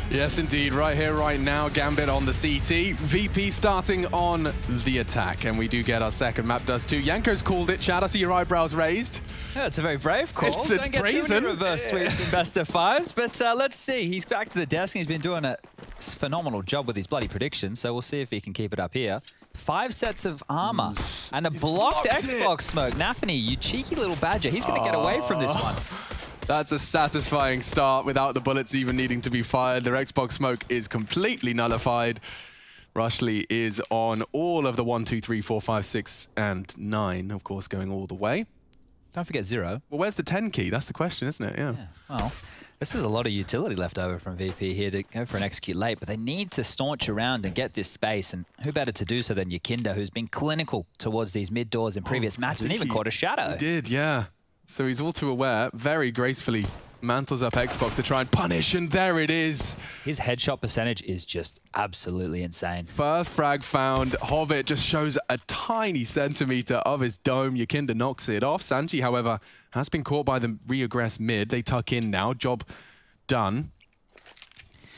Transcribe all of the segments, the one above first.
Yes, indeed. Right here, right now, Gambit on the CT. VP starting on the attack, and we do get our second map does too. Yanko's called it. Chad, I see your eyebrows raised. Yeah, it's a very brave call. It's Don't get brazen. too many reverse sweeps in best of fives, but let's see. He's back to the desk and he's been doing a phenomenal job with his bloody predictions, so we'll see if he can keep it up here. 5 sets of armor and a blocked Xbox smoke. Nafany, you cheeky little badger. He's going to get away from this one. That's a satisfying start without the bullets even needing to be fired. Their Xbox smoke is completely nullified. Rushley is on all of the 1, 2, 3, 4, 5, 6, and 9, of course, going all the way. Don't forget 0. Well, where's the 10 key? That's the question, isn't it? Yeah. Well, this is a lot of utility left over from VP here to go for an execute late, but they need to staunch around and get this space, and who better to do so than Yakinda, who's been clinical towards these mid doors in previous matches and even caught a shadow. He did, yeah. So he's all too aware, very gracefully mantles up Xbox to try and punish, and there it is. His headshot percentage is just absolutely insane. First frag found. Hobbit just shows a tiny centimeter of his dome. Yakinda knocks it off. Sanji, however, has been caught by the re-aggress mid. They tuck in now. Job done.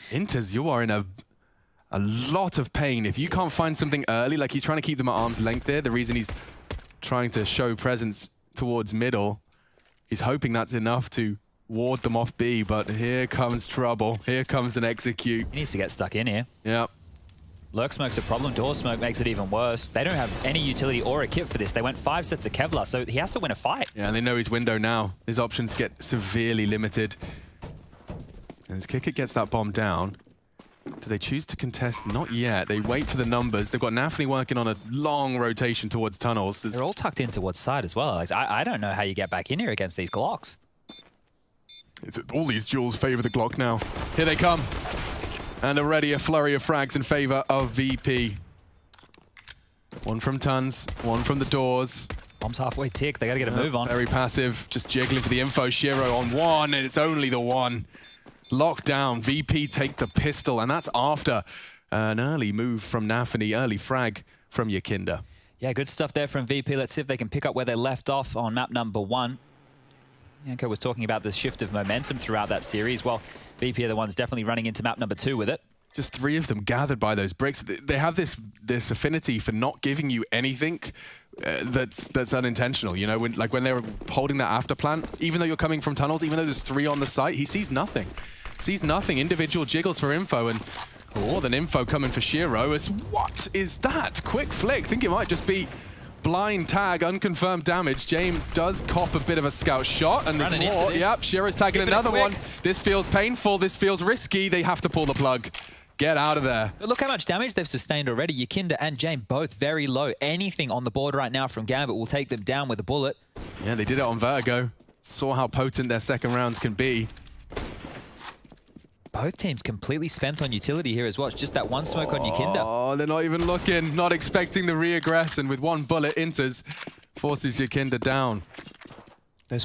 Inters, you are in a lot of pain. If you can't find something early, like he's trying to keep them at arm's length there, the reason he's trying to show presence towards middle, he's hoping that's enough to ward them off B, but here comes trouble. Here comes an execute. He needs to get stuck in here. Yep. Lurk smoke's a problem. Door smoke makes it even worse. They don't have any utility or a kit for this. They went 5 sets of Kevlar, so he has to win a fight. Yeah, and they know his window now. His options get severely limited. And as Kickit gets that bomb down, do they choose to contest? Not yet. They wait for the numbers. They've got Nafany working on a long rotation towards tunnels. They're all tucked in towards side as well, Alex. I don't know how you get back in here against these Glocks. All these duels favor the Glock now. Here they come. And already a flurry of frags in favor of VP. One from Tons, one from the doors. Bomb's halfway tick. They got to get a move on. Very passive, just jiggling for the info. Shiro on one, and it's only the one. Locked down. VP take the pistol, and that's after an early move from Nafany, early frag from Yakinda. Yeah, good stuff there from VP. Let's see if they can pick up where they left off on map number 1. Yanko was talking about the shift of momentum throughout that series. Well, VP are the ones definitely running into map number 2 with it. Just 3 of them gathered by those bricks. They have this affinity for not giving you anything that's unintentional. You know, when they were holding that after plant, even though you're coming from tunnels, even though there's 3 on the site, he sees nothing. Sees nothing. Individual jiggles for info, and more than info coming for Shiro. What is that? Quick flick. Think it might just be blind tag, unconfirmed damage. James does cop a bit of a scout shot, and there's more. Yep, Shiro's tagging another one. This feels painful. This feels risky. They have to pull the plug. Get out of there. But look how much damage they've sustained already. Yakinda and James both very low. Anything on the board right now from Gambit will take them down with a bullet. Yeah, they did it on Vertigo. Saw how potent their second rounds can be. Both teams completely spent on utility here as well. It's just that one smoke on Yakinda. Oh, they're not even looking, not expecting the re-aggress, and with one bullet, Inters forces Yakinda down.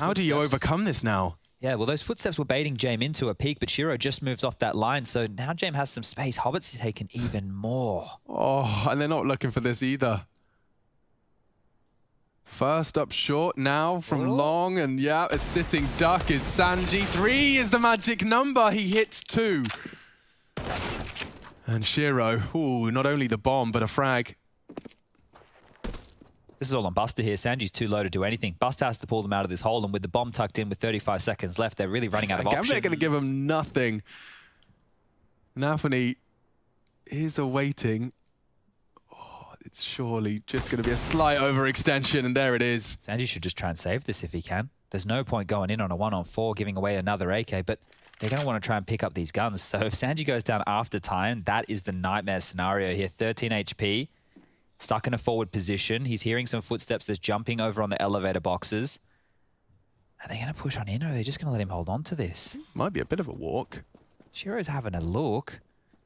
How do you overcome this now? Yeah, well, those footsteps were baiting James into a peek, but Shiro just moves off that line, so now James has some space. Hobbit's taken even more. Oh, and they're not looking for this either. First up short now from long, and yeah, a sitting duck is Sanji. 3 is the magic number. He hits 2. And Shiro, ooh, not only the bomb, but a frag. This is all on Buster here. Sanji's too low to do anything. Buster has to pull them out of this hole, and with the bomb tucked in with 35 seconds left, they're really running out of options. Gambit are going to give him nothing. Nafany is awaiting. It's surely just going to be a slight overextension, and there it is. Sanji should just try and save this if he can. There's no point going in on a 1-on-4, giving away another AK, but they're going to want to try and pick up these guns. So if Sanji goes down after time, that is the nightmare scenario here. 13 HP, stuck in a forward position. He's hearing some footsteps. There's jumping over on the elevator boxes. Are they going to push on in, or are they just going to let him hold on to this? Might be a bit of a walk. Shiro's having a look.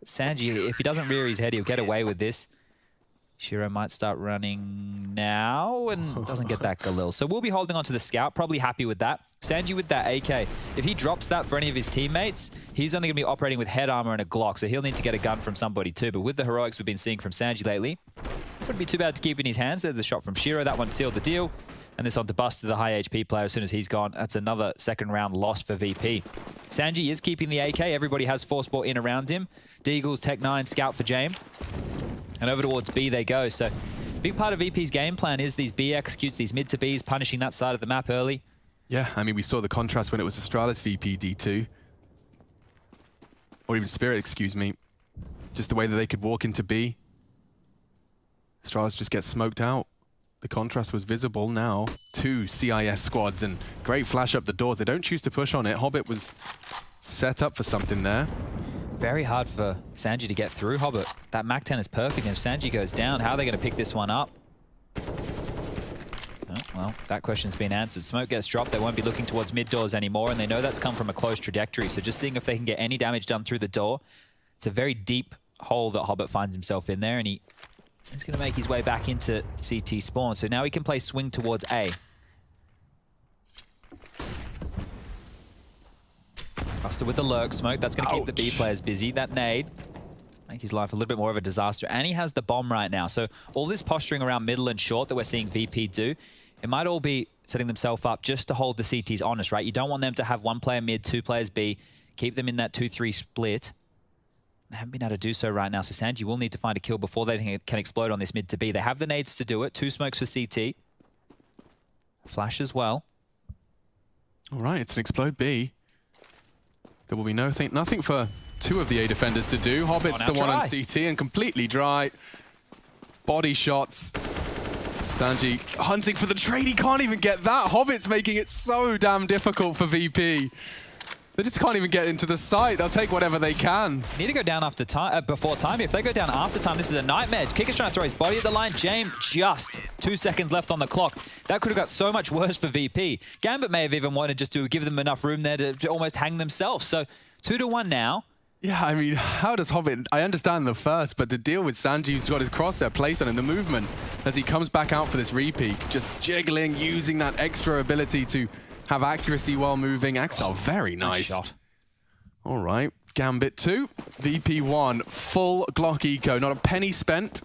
Sanji, if he doesn't rear his head, he'll get away with this. Shiro might start running now and doesn't get that Galil. So we'll be holding on to the scout, probably happy with that. Sanji with that AK. If he drops that for any of his teammates, he's only going to be operating with head armor and a Glock, so he'll need to get a gun from somebody too. But with the heroics we've been seeing from Sanji lately, wouldn't be too bad to keep in his hands. There's the shot from Shiro. That one sealed the deal. And this on to Buster, the high HP player. As soon as he's gone, that's another second round loss for VP. Sanji is keeping the AK. Everybody has Force Ball in around him. Deagles, Tech 9, Scout for Jame. And over towards B they go. So big part of VP's game plan is these B executes, these mid to Bs, punishing that side of the map early. Yeah, I mean, we saw the contrast when it was Astralis VP D2. Or even Spirit, excuse me. Just the way that they could walk into B. Astralis just gets smoked out. The contrast was visible now. 2 CIS squads and great flash up the doors. They don't choose to push on it. Hobbit was set up for something there. Very hard for Sanji to get through Hobbit. That Mac 10 is perfect, and if Sanji goes down, how are they going to pick this one up? Oh, well, that question's been answered. Smoke gets dropped, they won't be looking towards mid doors anymore, and they know that's come from a close trajectory, so just seeing if they can get any damage done through the door. It's a very deep hole that Hobbit finds himself in there, and he's going to make his way back into CT spawn, so now he can play swing towards A. Buster with the lurk smoke. That's going to keep the B players busy. That nade make his life a little bit more of a disaster. And he has the bomb right now. So all this posturing around middle and short that we're seeing VP do, it might all be setting themselves up just to hold the CTs honest, right? You don't want them to have 1 player mid, 2 players B, keep them in that 2-3 split. They haven't been able to do so right now. So Sanji will need to find a kill before they can explode on this mid to B. They have the nades to do it. 2 smokes for CT. Flash as well. All right, it's an explode B. There will be nothing for 2 of the A defenders to do. Hobbit's the one on CT and completely dry. Body shots. Sanji hunting for the trade. He can't even get that. Hobbit's making it so damn difficult for VP. They just can't even get into the site. They'll take whatever they can. Need to go down after time, before time. If they go down after time, this is a nightmare. Kicker's trying to throw his body at the line. Jame just 2 seconds left on the clock. That could have got so much worse for VP. Gambit may have even wanted just to give them enough room there to almost hang themselves. So 2-1 now. Yeah, I mean, how does Hobbit... I understand the first, but to deal with Sanji, who's got his crosshair placed on him, the movement as he comes back out for this repeat, just jiggling, using that extra ability to have accuracy while moving. Axel, very nice. Shot. All right, Gambit 2, VP 1, full Glock eco, not a penny spent.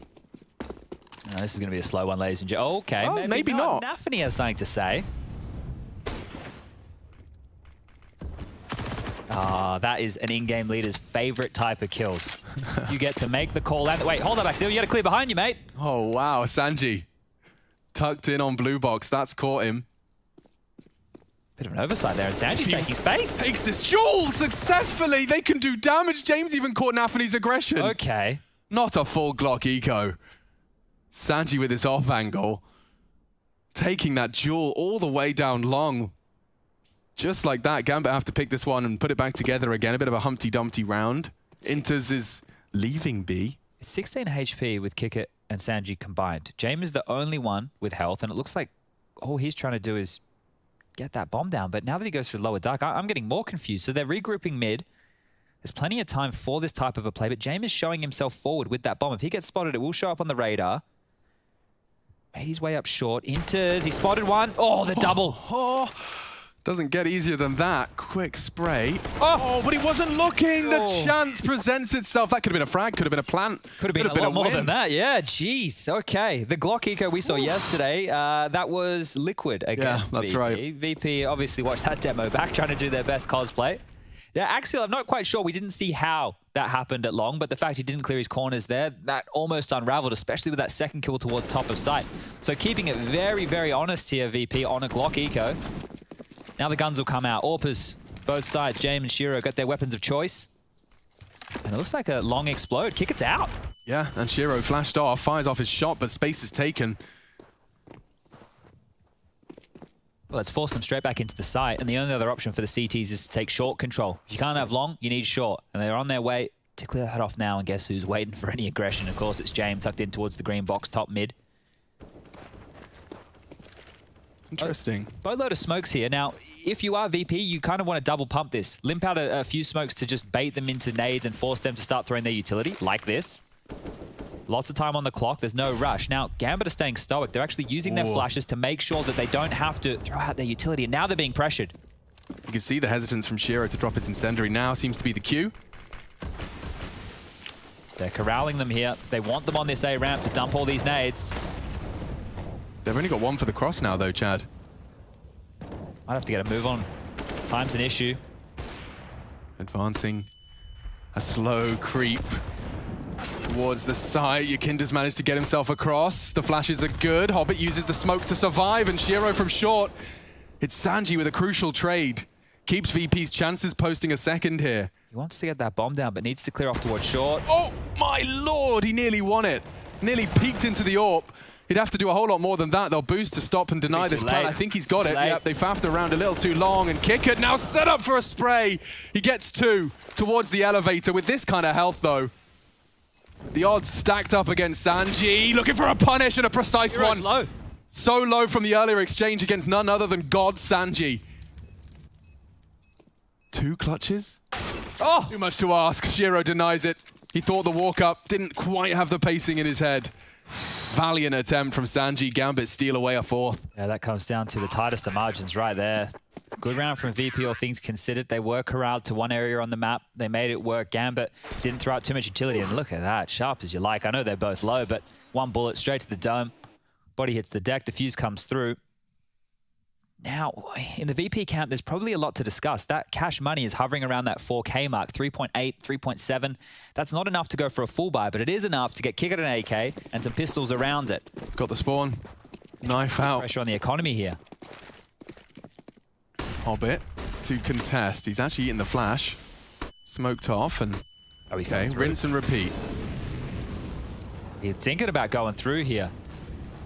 No, this is going to be a slow one, ladies and gentlemen. Okay, oh, maybe not. Nafany has something to say. Ah, that is an in-game leader's favorite type of kills. You get to make the call and wait, hold up, Axel. You got to clear behind you, mate. Oh wow, Sanji tucked in on blue box. That's caught him. Bit of an oversight there, and Sanji's taking space. Takes this duel successfully. They can do damage. James even caught Nafany's aggression. Okay. Not a full Glock eco. Sanji with his off angle, taking that duel all the way down long. Just like that, Gambit have to pick this one and put it back together again. A bit of a Humpty Dumpty round. Inters is leaving B. It's 16 HP with Kicker and Sanji combined. James is the only one with health, and it looks like all he's trying to do is get that bomb down. But now that he goes through lower dark, I'm getting more confused. So they're regrouping mid. There's plenty of time for this type of a play, but James is showing himself forward with that bomb. If he gets spotted, it will show up on the radar. Made his way up short. Inters, he spotted one. Oh, the double. Doesn't get easier than that. Quick spray. Oh, but he wasn't looking. The chance presents itself. That could have been a frag, could have been a plant. Could have been a lot more than that. Yeah, jeez. Okay. The Glock eco we saw yesterday, that was Liquid against VP. That's right. VP obviously watched that demo back, trying to do their best cosplay. Yeah, Axel, I'm not quite sure. We didn't see how that happened at long, but the fact he didn't clear his corners there, that almost unraveled, especially with that second kill towards top of sight. So keeping it very, very honest here, VP, on a Glock eco. Now the guns will come out. Orpers, both sides, James and Shiro got their weapons of choice. And it looks like a long explode. Kick, it's out. Yeah, and Shiro flashed off, fires off his shot, but space is taken. Well, let's force them straight back into the site, and the only other option for the CTs is to take short control. If you can't have long, you need short. And they're on their way to clear that off now, and guess who's waiting for any aggression? Of course, it's James tucked in towards the green box, top mid. Interesting. Boatload of smokes here. Now, if you are VP, you kind of want to double pump this. Limp out a few smokes to just bait them into nades and force them to start throwing their utility, like this. Lots of time on the clock. There's no rush. Now, Gambit are staying stoic. They're actually using their flashes to make sure that they don't have to throw out their utility. And now they're being pressured. You can see the hesitance from Shiro to drop his incendiary now seems to be the cue. They're corralling them here. They want them on this A ramp to dump all these nades. They've only got one for the cross now, though, Chad. Might have to get a move on. Time's an issue. Advancing a slow creep towards the side. Yakinda's managed to get himself across. The flashes are good. Hobbit uses the smoke to survive, and Shiro from short. It's Sanji with a crucial trade. Keeps VP's chances posting a second here. He wants to get that bomb down, but needs to clear off towards short. Oh my lord, he nearly won it. Nearly peeked into the AWP. He'd have to do a whole lot more than that. They'll boost to stop and deny this plan. I think he's got it. Yep, they faffed around a little too long, and Kickert now set up for a spray. He gets 2 towards the elevator with this kind of health, though. The odds stacked up against Sanji, looking for a punish and a precise one. Low. So low from the earlier exchange against none other than God Sanji. 2 clutches? Oh! Too much to ask. Shiro denies it. He thought the walk up didn't quite have the pacing in his head. Valiant attempt from Sanji. Gambit steal away a 4th. Yeah, that comes down to the tightest of margins right there. Good round from VP, all things considered. They were corralled to one area on the map. They made it work. Gambit didn't throw out too much utility. And look at that, sharp as you like. I know they're both low, but 1 bullet straight to the dome. Body hits the deck. Defuse comes through. Now, in the VP camp, there's probably a lot to discuss. That cash money is hovering around that 4K mark, 3.8, 3.7. That's not enough to go for a full buy, but it is enough to get Kickert an AK and some pistols around it. Got the spawn. Knife out. Pressure on the economy here. Hobbit to contest. He's actually eating the flash. Smoked off and... Oh, he's okay, going through. rinse and repeat. He's thinking about going through here.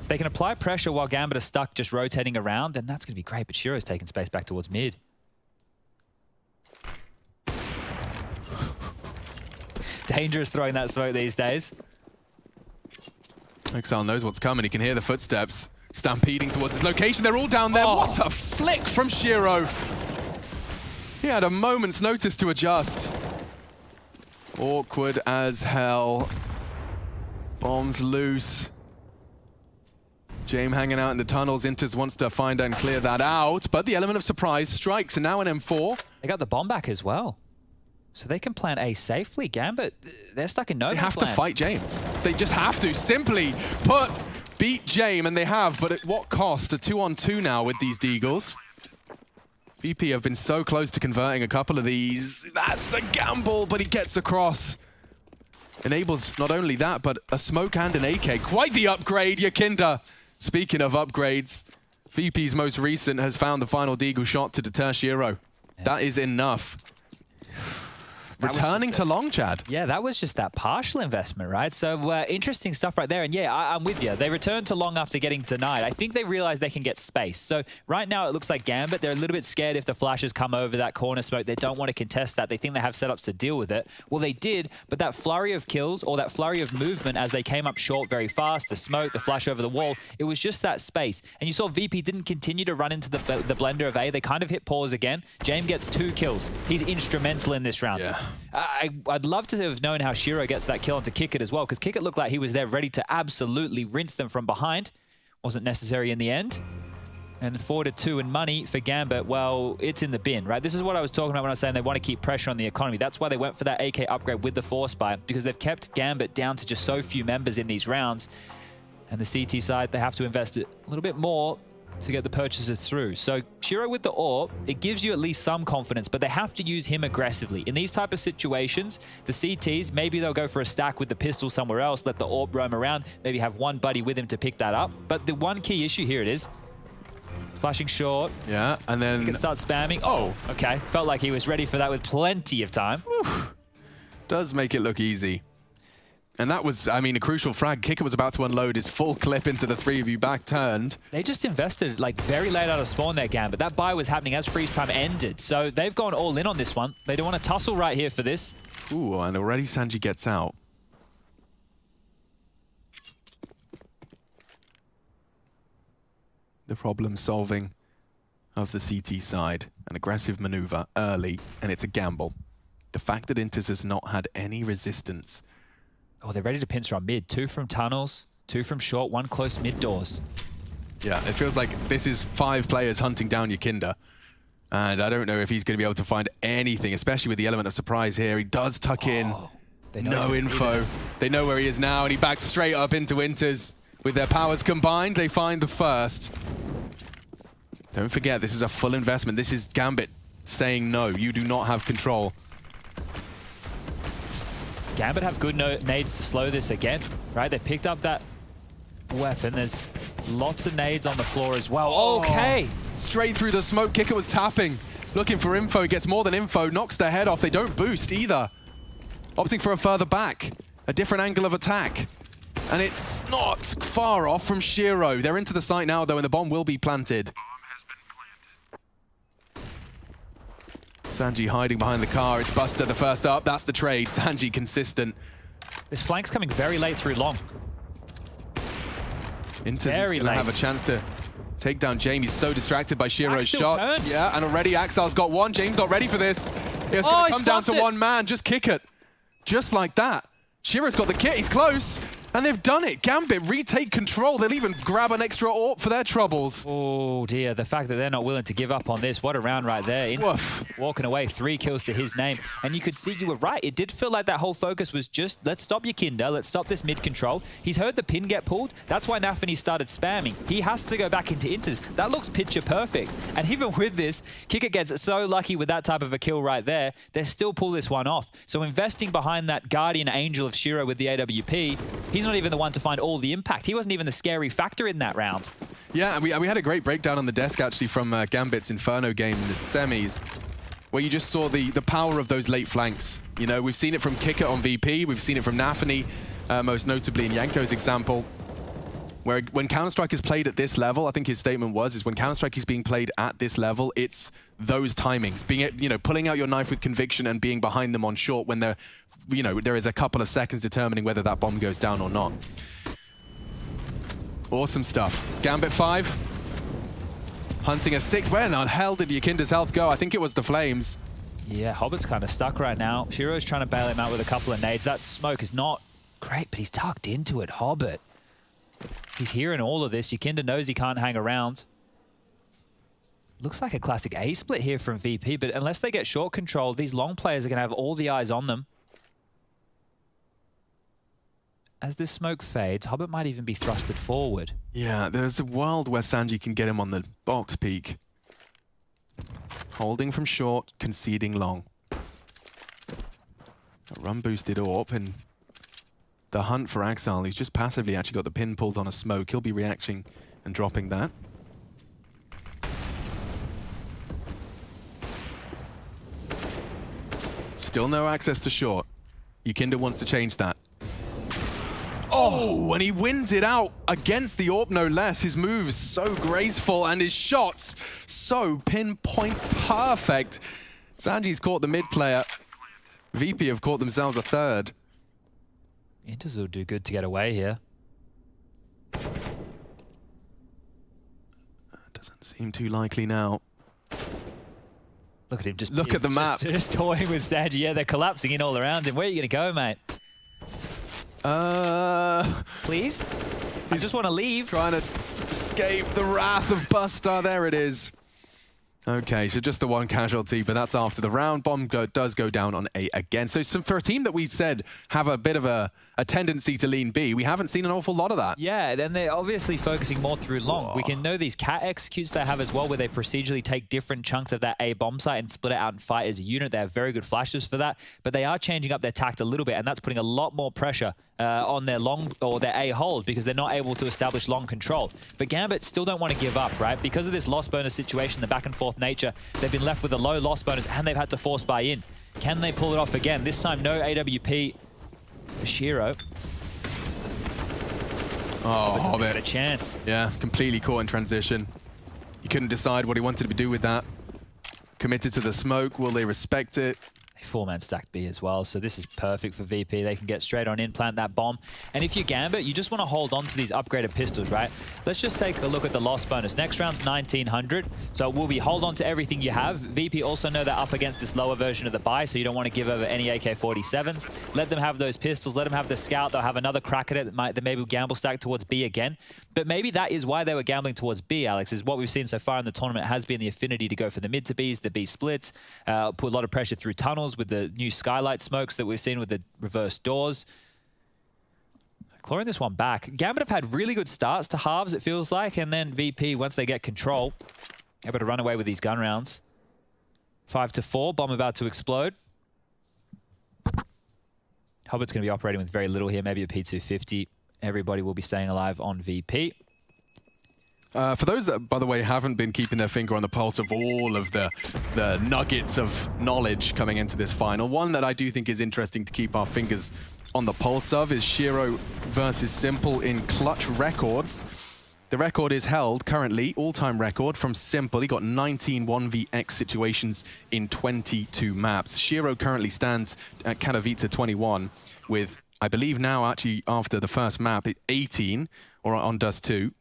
If they can apply pressure while Gambit is stuck just rotating around, then that's going to be great. But Shiro's taking space back towards mid. Dangerous throwing that smoke these days. Exile knows what's coming. He can hear the footsteps stampeding towards his location. They're all down there. Oh. What a flick from Shiro. He had a moment's notice to adjust. Awkward as hell. Bombs loose. James hanging out in the tunnels. Inters wants to find and clear that out, but the element of surprise strikes, and now an M4. They got the bomb back as well. So they can plant A safely. Gambit, they're stuck in no man's They have to land. fight James. They just have to simply beat James, and they have, but at what cost? A 2-on-2 now with these Deagles. VP have been so close to converting a couple of these. That's a gamble, but he gets across. Enables not only that, but a smoke and an AK. Quite the upgrade, Yakinda. Speaking of upgrades, VP's most recent has found the final Deagle shot to deter Shiro. Yeah. That is enough. Returning to long, Chad. Yeah, that was just that partial investment, right? So interesting stuff right there. And yeah, I'm with you. They returned to long after getting denied. I think they realized they can get space. So right now it looks like Gambit, they're a little bit scared if the flashes come over that corner smoke. They don't want to contest that. They think they have setups to deal with it. Well, they did, but that flurry of kills or that flurry of movement as they came up short very fast, the smoke, the flash over the wall, it was just that space. And you saw VP didn't continue to run into the blender of A. They kind of hit pause again. James gets 2 kills. He's instrumental in this round. Yeah. I'd love to have known how Shiro gets that kill onto Kickert as well, because Kickert looked like he was there ready to absolutely rinse them from behind. Wasn't necessary in the end. And 4-2 in money for Gambit, well, it's in the bin, right? This is what I was talking about when I was saying they want to keep pressure on the economy. That's why they went for that AK upgrade with the Force Buy, because they've kept Gambit down to just so few members in these rounds. And the CT side, they have to invest a little bit more to get the purchases through. So Shiro with the AWP, it gives you at least some confidence, but they have to use him aggressively. In these type of situations, the CTs, maybe they'll go for a stack with the pistol somewhere else, let the AWP roam around, maybe have one buddy with him to pick that up. But the one key issue here it is, flashing short. Yeah, and then... He can start spamming. Oh, okay. Felt like he was ready for that with plenty of time. Whew. Does make it look easy. And that was, I mean, a crucial frag. Kicker was about to unload his full clip into the 3 of you back turned. They just invested like very late out of spawn there, Gambit. That buy was happening as freeze time ended. So they've gone all in on this one. They don't want to tussle right here for this. Ooh, and already Sanji gets out. The problem solving of the CT side. An aggressive maneuver early, and it's a gamble. The fact that Inters has not had any resistance. Oh, they're ready to pincer on mid. 2 from tunnels, 2 from short, 1 close mid doors. Yeah, it feels like this is 5 players hunting down Yakinda. And I don't know if he's going to be able to find anything, especially with the element of surprise here. He does tuck in. No info. They know where he is now, and he backs straight up into Inters. With their powers combined, they find the first. Don't forget, this is a full investment. This is Gambit saying no, you do not have control. Gambit have good nades to slow this again, right? They picked up that weapon. There's lots of nades on the floor as well. Oh, okay. Straight through the smoke. Kicker was tapping, looking for info. Gets more than info. Knocks their head off. They don't boost either. Opting for a further back. A different angle of attack. And it's not far off from Shiro. They're into the site now, though, and the bomb will be planted. Sanji hiding behind the car. It's Buster the first up. That's the trade. Sanji consistent. This flank's coming very late through long. Inters is going to have a chance to take down James. He's so distracted by Shiro's shots. Turned. Yeah, and already Axel's got one. James not ready for this. It's going to come down to one man. Just kick it. Just like that. Shiro's got the kit. He's close. And they've done it. Gambit retake control. They'll even grab an extra AWP for their troubles. Oh dear, the fact that they're not willing to give up on this. What a round right there. Walking away, 3 kills to his name. And you could see, you were right. It did feel like that whole focus was just, let's stop Yakinda, let's stop this mid control. He's heard the pin get pulled. That's why Nafany started spamming. He has to go back into Inters. That looks picture perfect. And even with this, Kicker gets so lucky with that type of a kill right there, they still pull this one off. So investing behind that guardian angel of Shiro with the AWP, he's not even the one to find all the impact. He wasn't even the scary factor in that round. Yeah, and we had a great breakdown on the desk actually from Gambit's Inferno game in the semis, where you just saw the power of those late flanks. You know, we've seen it from Kicker on VP, we've seen it from Nafany, most notably in Yanko's example, where when Counter-Strike is played at this level, I think his statement is when Counter-Strike is being played at this level, it's those timings, being, you know, pulling out your knife with conviction and being behind them on short when they're, you know, there is a couple of seconds determining whether that bomb goes down or not. Awesome stuff. Gambit 5. Hunting a 6. Where in the hell did Yakinda's health go? I think it was the flames. Yeah, Hobbit's kind of stuck right now. Shiro's trying to bail him out with a couple of nades. That smoke is not great, but he's tucked into it, Hobbit. He's hearing all of this. Yakinda knows he can't hang around. Looks like a classic A split here from VP, but unless they get short control, these long players are going to have all the eyes on them. As this smoke fades, Hobbit might even be thrusted forward. Yeah, there's a world where Sanji can get him on the box peak. Holding from short, conceding long. A run boosted AWP, and the hunt for Axel, he's just passively actually got the pin pulled on a smoke. He'll be reacting and dropping that. Still no access to short. Yakinda wants to change that. Oh, and he wins it out against the AWP, no less. His moves so graceful and his shots so pinpoint perfect. Sanji's caught the mid player. VP have caught themselves a third. Inters will do good to get away here. Doesn't seem too likely now. Look at him just... Look at the map. Just toying with Sanji. Yeah, they're collapsing in all around him. Where are you going to go, mate? Please? I just want to leave. Trying to escape the wrath of Buster. There it is. Okay, so just the one casualty, but that's after the round. Bomb does go down on A again. So for a team that we said have a bit of a tendency to lean B, we haven't seen an awful lot of that. Yeah, then they're obviously focusing more through long. We can know these cat executes they have as well, where they procedurally take different chunks of that A bomb site and split it out and fight as a unit. They have very good flashes for that, but they are changing up their tact a little bit, and that's putting a lot more pressure on their long or their A hold because they're not able to establish long control. But Gambit still don't want to give up, right? Because of this loss bonus situation, the back and forth nature, they've been left with a low loss bonus and they've had to force buy in. Can they pull it off again? This time, no AWP for Shiro. Oh, Hobbit. A chance. Yeah, completely caught in transition. He couldn't decide what he wanted to do with that. Committed to the smoke. Will they respect it? They 4-man stacked B as well, so this is perfect for VP. They can get straight on in, plant that bomb. And if you're Gambit, you just want to hold on to these upgraded pistols, right? Let's just take a look at the loss bonus. Next round's 1900, so it will be hold on to everything you have. VP also know they're up against this lower version of the buy, so you don't want to give over any AK-47s. Let them have those pistols, let them have the scout. They'll have another crack at it. They maybe gamble stack towards B again. But maybe that is why they were gambling towards B, Alex, is what we've seen so far in the tournament has been the affinity to go for the mid to Bs, the B splits, put a lot of pressure through tunnels with the new skylight smokes that we've seen with the reverse doors. Clawing this one back. Gambit have had really good starts to halves, it feels like, and then VP, once they get control, able to run away with these gun rounds. 5-4, bomb about to explode. Hobbitt's going to be operating with very little here, maybe a P250. Everybody will be staying alive on VP. For those that, by the way, haven't been keeping their finger on the pulse of all of the nuggets of knowledge coming into this final, one that I do think is interesting to keep our fingers on the pulse of is Shiro versus Simple in clutch records. The record is held currently, all-time record from Simple. He got 19 1vx situations in 22 maps. Shiro currently stands at Katowice 21 with, I believe now actually after the first map, 18, or on Dust 2,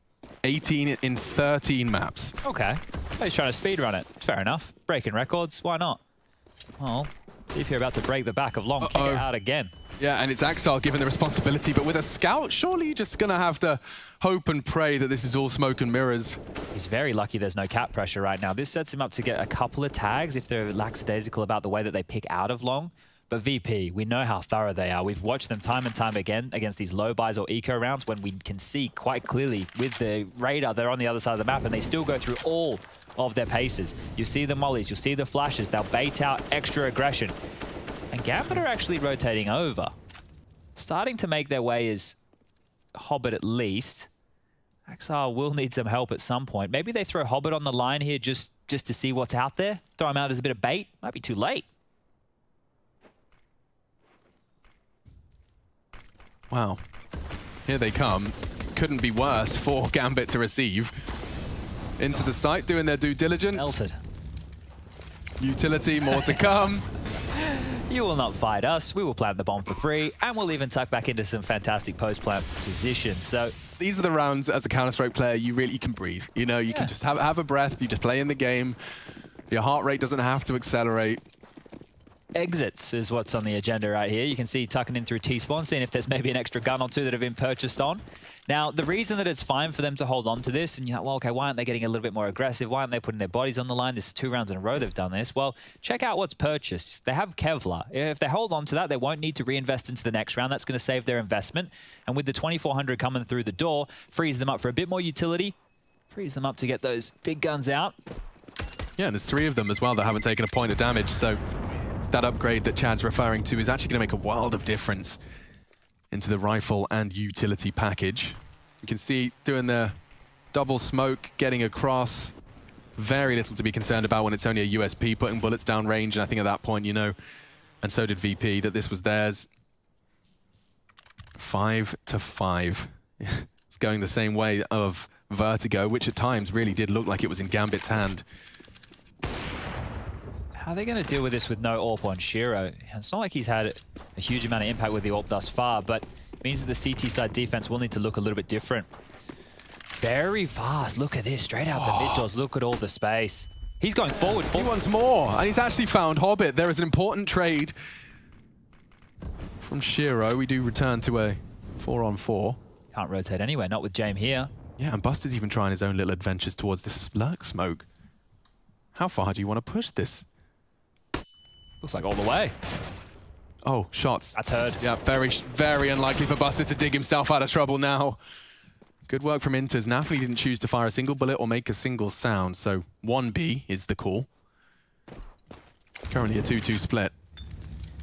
18 in 13 maps. Okay. He's trying to speedrun it. Fair enough. Breaking records, why not? Well, if you're about to break the back of Long, kick it out again. Yeah, and it's Axel given the responsibility, but with a scout, surely you're just going to have to hope and pray that this is all smoke and mirrors. He's very lucky there's no cap pressure right now. This sets him up to get a couple of tags if they're lackadaisical about the way that they pick out of Long. But VP, we know how thorough they are. We've watched them time and time again against these low buys or eco rounds when we can see quite clearly with the radar they're on the other side of the map and they still go through all of their paces. You see the mollies, you'll see the flashes, they'll bait out extra aggression. And Gambit are actually rotating over. Starting to make their way is Hobbit at least. Axar will need some help at some point. Maybe they throw Hobbit on the line here just to see what's out there. Throw him out as a bit of bait. Might be too late. Wow. Here they come. Couldn't be worse for Gambit to receive. Into the site, doing their due diligence. Melted. Utility, more to come. You will not fight us. We will plant the bomb for free, and we'll even tuck back into some fantastic post-plant positions. So these are the rounds as a Counter-Strike player you really can breathe. You know, you can just have a breath, you just play in the game. Your heart rate doesn't have to accelerate. Exits is what's on the agenda right here. You can see tucking in through T-spawn, seeing if there's maybe an extra gun or two that have been purchased on. Now, the reason that it's fine for them to hold on to this, and you're like, well, okay, why aren't they getting a little bit more aggressive? Why aren't they putting their bodies on the line? This is 2 rounds in a row they've done this. Well, check out what's purchased. They have Kevlar. If they hold on to that, they won't need to reinvest into the next round. That's going to save their investment. And with the 2400 coming through the door, frees them up for a bit more utility, frees them up to get those big guns out. Yeah, and there's 3 of them as well that haven't taken a point of damage, so that upgrade that Chad's referring to is actually going to make a world of difference into the rifle and utility package. You can see doing the double smoke, getting across. Very little to be concerned about when it's only a USP, putting bullets down range, and I think at that point, you know, and so did VP, that this was theirs. 5-5. It's going the same way of Vertigo, which at times really did look like it was in Gambit's hand. How are they going to deal with this with no AWP on Shiro? It's not like he's had a huge amount of impact with the AWP thus far, but it means that the CT side defense will need to look a little bit different. Very fast. Look at this. Straight out the mid doors. Look at all the space. He's going forward. He wants more, and he's actually found Hobbit. There is an important trade from Shiro. We do return to a 4-on-4. Can't rotate anywhere, not with James here. Yeah, and Buster's even trying his own little adventures towards this lurk smoke. How far do you want to push this? Looks like all the way. Oh, shots. That's heard. Yeah, very, very unlikely for Buster to dig himself out of trouble now. Good work from Inters. Nafli didn't choose to fire a single bullet or make a single sound, so 1B is the call. Currently a 2-2 split.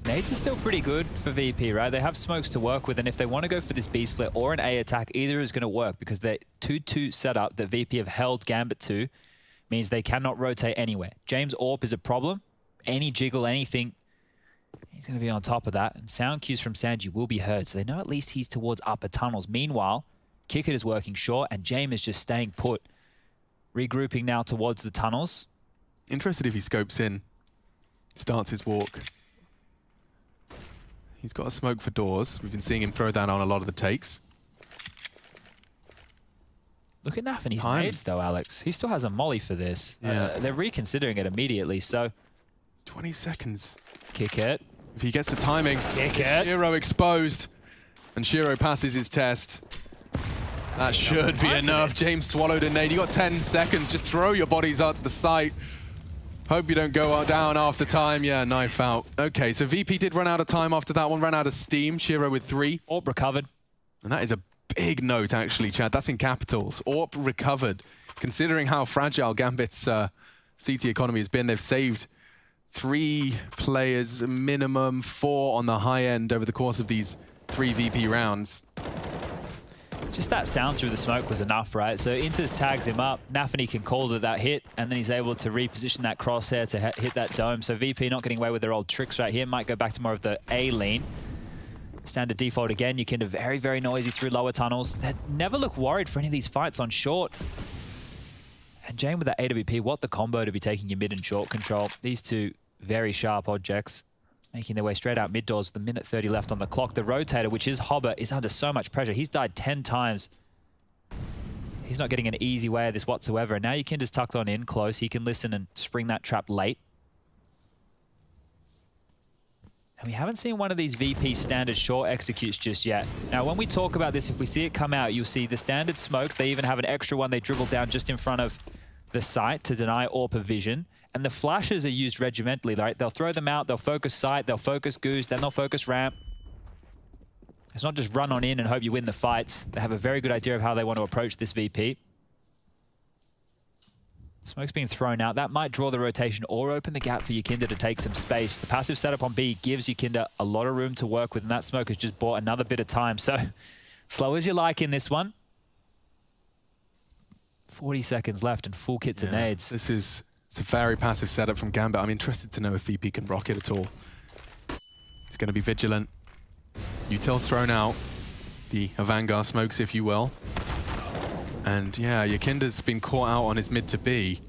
Nades are still pretty good for VP, right? They have smokes to work with, and if they want to go for this B split or an A attack, either is going to work because the 2-2 setup that VP have held Gambit to means they cannot rotate anywhere. James AWP is a problem. Any jiggle, anything, he's going to be on top of that. And sound cues from Sanji will be heard, so they know at least he's towards upper tunnels. Meanwhile, Kickit is working short, and James is just staying put. Regrouping now towards the tunnels. Interested if he scopes in, starts his walk. He's got a smoke for doors. We've been seeing him throw down on a lot of the takes. Look at Naf and his nades, though, Alex. He still has a molly for this. Yeah. They're reconsidering it immediately, so 20 seconds. Kick it. If he gets the timing, Kick it. Shiro exposed, and Shiro passes his test. That should be enough. James swallowed a nade. You got 10 seconds. Just throw your bodies at the site. Hope you don't go down after time. Yeah, knife out. Okay, so VP did run out of time after that one. Ran out of steam. Shiro with 3. AWP recovered. And that is a big note, actually, Chad. That's in capitals. AWP recovered. Considering how fragile Gambit's CT economy has been, they've saved 3 players minimum, 4 on the high end over the course of these 3 VP rounds. Just that sound through the smoke was enough, right? So Inters tags him up, Nafany can call to that hit, and then he's able to reposition that crosshair to hit that dome. So VP not getting away with their old tricks right here, might go back to more of the A lean. Standard default again, you can do very, very noisy through lower tunnels. They never look worried for any of these fights on short. And Jane with that AWP, what the combo to be taking your mid and short control. These two very sharp objects, making their way straight out mid doors with a minute 30 left on the clock. The rotator, which is Hobbit, is under so much pressure. He's died 10 times. He's not getting an easy way of this whatsoever. And now you can just tuck on in close. He can listen and spring that trap late. And we haven't seen one of these VP standard short executes just yet. Now, when we talk about this, if we see it come out, you'll see the standard smokes. They even have an extra one they dribble down just in front of the site to deny AWP vision. And the flashes are used regimentally, right? They'll throw them out, they'll focus site, they'll focus goose, then they'll focus ramp. It's not just run on in and hope you win the fights. They have a very good idea of how they want to approach this VP. Smoke's being thrown out. That might draw the rotation or open the gap for Yakinda to take some space. The passive setup on B gives Yakinda a lot of room to work with, and that smoke has just bought another bit of time. So, slow as you like in this one. 40 seconds left and full kits and nades. It's a very passive setup from Gambit. I'm interested to know if VP can rock it at all. He's going to be vigilant. Util's thrown out. The Vanguard smokes, if you will. And yeah, Yakinda's been caught out on his mid to B.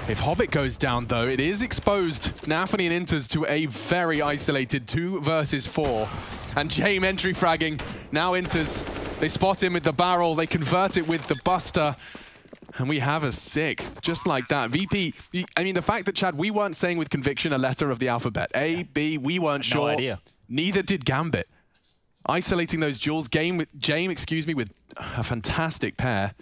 If Hobbit goes down, though, it is exposed Nafany and Inters to a very isolated 2 versus 4. And Jame entry fragging. Now Inters, they spot him with the barrel. They convert it with the Buster. And we have a 6th, just like that. VP, I mean, the fact that, Chad, we weren't saying with conviction a letter of the alphabet. A, B, we weren't sure. No idea. Neither did Gambit. Isolating those duels, Jame, with a fantastic pair.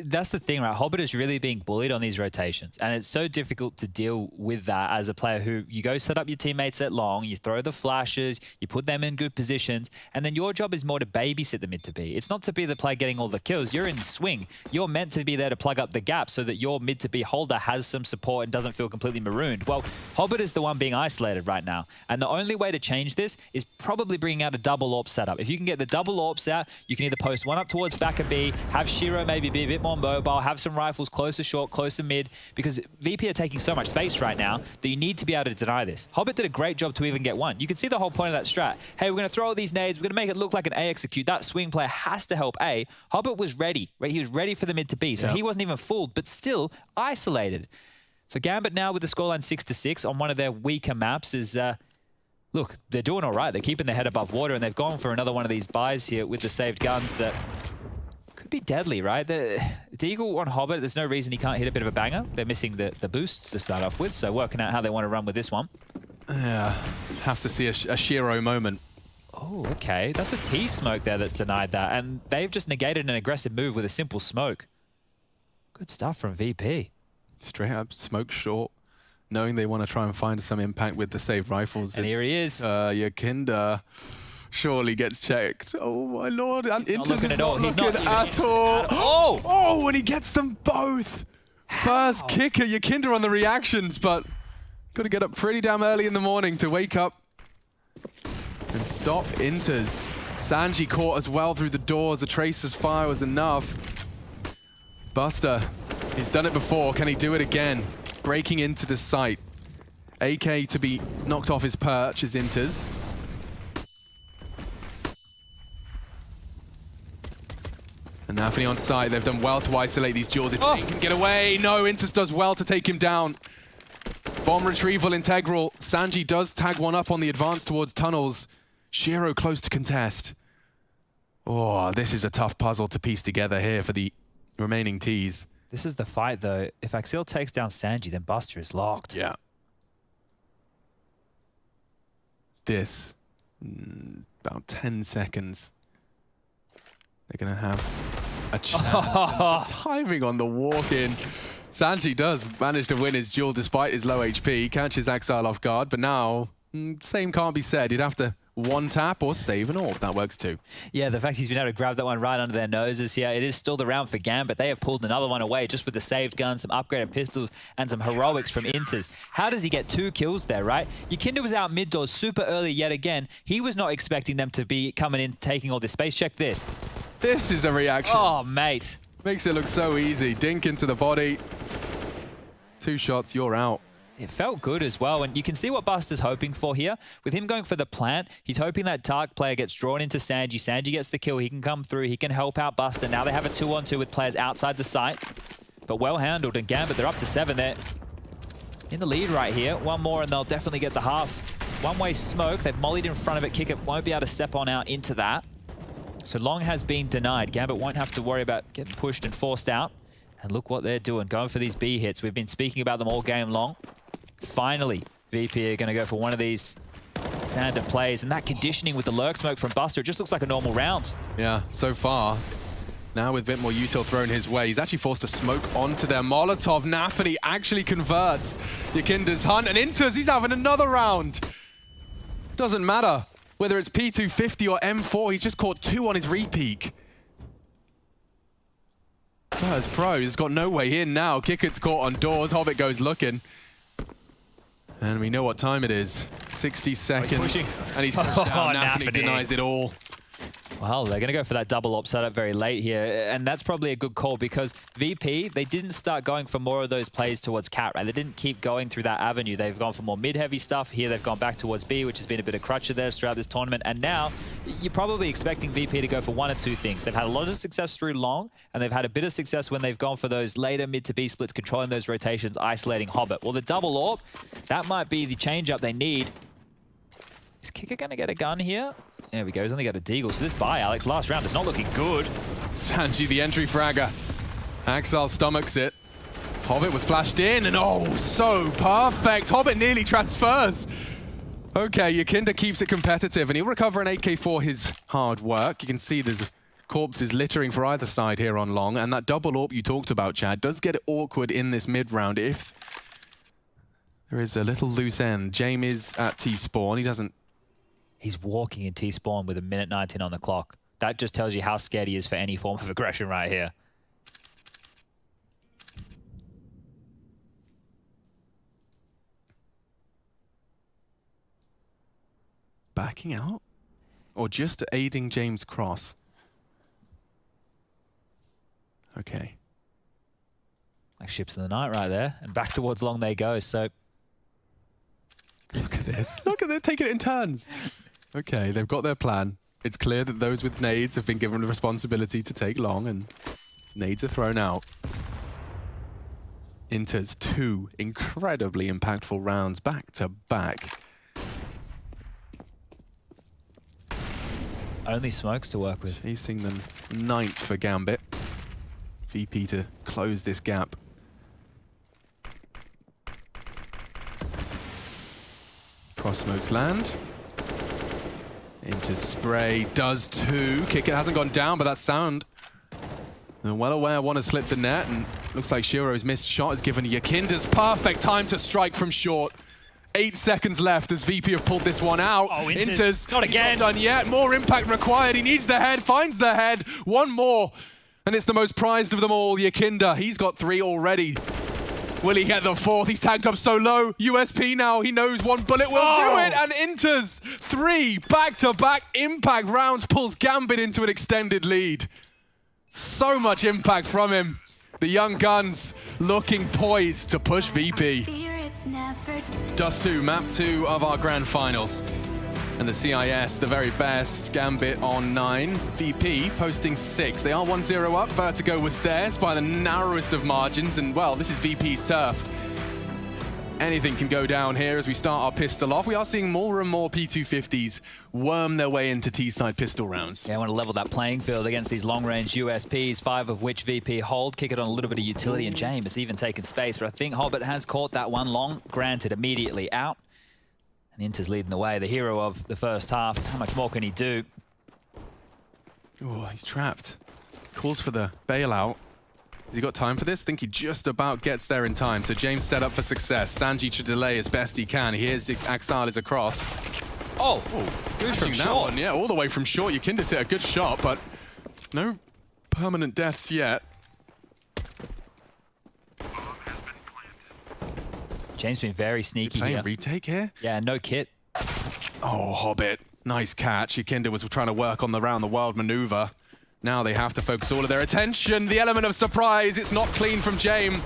That's the thing, right? Hobbit is really being bullied on these rotations, and it's so difficult to deal with that as a player who you go set up your teammates at long, you throw the flashes, you put them in good positions, and then your job is more to babysit the mid to B. It's not to be the player getting all the kills. You're in swing. You're meant to be there to plug up the gap so that your mid to B holder has some support and doesn't feel completely marooned. Well, Hobbit is the one being isolated right now, and the only way to change this is probably bringing out a double AWP setup. If you can get the double AWPs out, you can either post one up towards back of B, have Shiro maybe be a bit more mobile, have some rifles closer short, closer mid, because VP are taking so much space right now that you need to be able to deny this. Hobbit did a great job to even get one. You can see the whole point of that strat. Hey, we're going to throw all these nades, we're going to make it look like an A execute. That swing player has to help A. Hobbit was ready, right? He was ready for the mid to B, so he wasn't even fooled, but still isolated. So Gambit now with the scoreline 6-6 on one of their weaker maps is, look, they're doing all right. They're keeping their head above water, and they've gone for another one of these buys here with the saved guns that could be deadly, right? The Deagle on Hobbit, there's no reason he can't hit a bit of a banger. They're missing the boosts to start off with, so working out how they want to run with this one. Yeah, have to see a Shiro moment. Oh, okay. That's a T-smoke there that's denied that, and they've just negated an aggressive move with a simple smoke. Good stuff from VP. Straight up smoke short, knowing they want to try and find some impact with the saved rifles. And here he is. Yakinda surely gets checked. Oh my lord. And Inters is not looking at all. Oh, and he gets them both. First kicker, Yakinda on the reactions, but got to get up pretty damn early in the morning to wake up and stop Inters. Sanji caught as well through the doors. The Tracer's fire was enough. Buster, he's done it before. Can he do it again? Breaking into the site. AK to be knocked off his perch is Inters. And Nafany on site, they've done well to isolate these duels. If Jane can get away, no, Inters does well to take him down. Bomb retrieval integral. Sanji does tag one up on the advance towards tunnels. Shiro close to contest. Oh, this is a tough puzzle to piece together here for the remaining Ts. This is the fight, though. If Axial takes down Sanji, then Buster is locked. Yeah. This, about 10 seconds. They're going to have a chance. The timing on the walk-in. Sanji does manage to win his duel despite his low HP. Catches Axile off guard, but now, same can't be said. You'd have to one tap or save an orb. That works too. Yeah, the fact he's been able to grab that one right under their noses here. It is still the round for Gambit. They have pulled another one away just with the saved gun, some upgraded pistols, and some heroics from Inters. How does he get 2 kills there, right? Yakinda was out mid doors super early yet again. He was not expecting them to be coming in, taking all this space. Check this. This is a reaction. Oh, mate. Makes it look so easy. Dink into the body. 2 shots, you're out. It felt good as well, and you can see what Buster's hoping for here. With him going for the plant, he's hoping that Tark player gets drawn into Sanji. Sanji gets the kill, he can come through, he can help out Buster. Now they have a 2-on-2 with players outside the site, but well handled. And Gambit, they're up to 7 there. In the lead right here. One more and they'll definitely get the half. One-way smoke, they've mollied in front of it. Kick it won't be able to step on out into that. So long has been denied. Gambit won't have to worry about getting pushed and forced out. And look what they're doing, going for these B hits. We've been speaking about them all game long. Finally, VP are going to go for one of these standard plays, and that conditioning with the lurk smoke from Buster, it just looks like a normal round. Yeah, so far. Now with a bit more util thrown his way, he's actually forced to smoke onto their Molotov. Nafany actually converts Yakinda's hunt, and Inters, he's having another round. Doesn't matter whether it's P250 or M4, he's just caught 2 on his repeak. Virtus.pro has got no way in now. Kickert's caught on doors, Hobbit goes looking. And we know what time it is. 60 seconds. And he's pushed down. Nafany denies it all. Well, they're going to go for that double op setup very late here. And that's probably a good call because VP, they didn't start going for more of those plays towards Cat, right? They didn't keep going through that avenue. They've gone for more mid-heavy stuff. Here they've gone back towards B, which has been a bit of crutch of theirs throughout this tournament. And now you're probably expecting VP to go for 1 or 2 things. They've had a lot of success through long, and they've had a bit of success when they've gone for those later mid to B splits, controlling those rotations, isolating Hobbit. Well, the double orb, that might be the change-up they need. Is Kicker going to get a gun here? There we go, he's only got a deagle. So this buy, Alex, last round is not looking good. Sanji, the entry fragger. Axel stomachs it. Hobbit was flashed in, and oh, so perfect. Hobbit nearly transfers. Okay, Yakinda keeps it competitive, and he'll recover an AK for his hard work. You can see there's corpses littering for either side here on long, and that double AWP you talked about, Chad, does get awkward in this mid-round if there is a little loose end. James is at T-spawn. He doesn't... He's walking in T-spawn with 1:19 on the clock. That just tells you how scared he is for any form of aggression right here. Backing out? Or just aiding James cross? Okay. Like ships in the night right there. And back towards long they go, so... Look at this. Look at them taking it in turns. Okay, they've got their plan. It's clear that those with nades have been given the responsibility to take long, and nades are thrown out. Inters 2 incredibly impactful rounds back to back. Only smokes to work with. Chasing them 9th for Gambit. VP to close this gap. Cross smokes land. Into spray, does 2. Kicker hasn't gone down, but that's sound. They're well aware one has slipped the net, and looks like Shiro's missed shot has given Yakinda's perfect time to strike from short. 8 seconds left as VP have pulled this one out. Oh, Inters, not again. Not done yet. More impact required. He needs the head, finds the head. One more, and it's the most prized of them all, Yakinda. He's got 3 already. Will he get the 4th? He's tagged up so low. USP now, he knows one bullet will do it, and Inters 3 back-to-back impact rounds pulls Gambit into an extended lead. So much impact from him. The young guns looking poised to push VP. Dust 2, map 2 of our grand finals. And the CIS, the very best. Gambit on 9, VP posting 6. They are 1-0 up. Vertigo was theirs by the narrowest of margins, and well, this is VP's turf. Anything can go down here as we start our pistol off. We are seeing more and more P250s worm their way into T-side pistol rounds. Yeah, I want to level that playing field against these long-range USPs, 5 of which VP hold, kick it on a little bit of utility, and James has even taken space, but I think Hobbit has caught that one long, granted immediately out. And Inter's leading the way, the hero of the first half. How much more can he do? Oh, he's trapped. Calls for the bailout. Has he got time for this? I think he just about gets there in time. So James set up for success. Sanji to delay as best he can. Here's Axal is across. Oh, good from Catching that short. one, yeah, all the way from short. Yukinda's hit a good shot, but no permanent deaths yet. James been very sneaky Playing here. retake here? Yeah, no kit. Oh, Hobbit. Nice catch. Yukinda was trying to work on the round the world maneuver. Now they have to focus all of their attention. The element of surprise. It's not clean from James.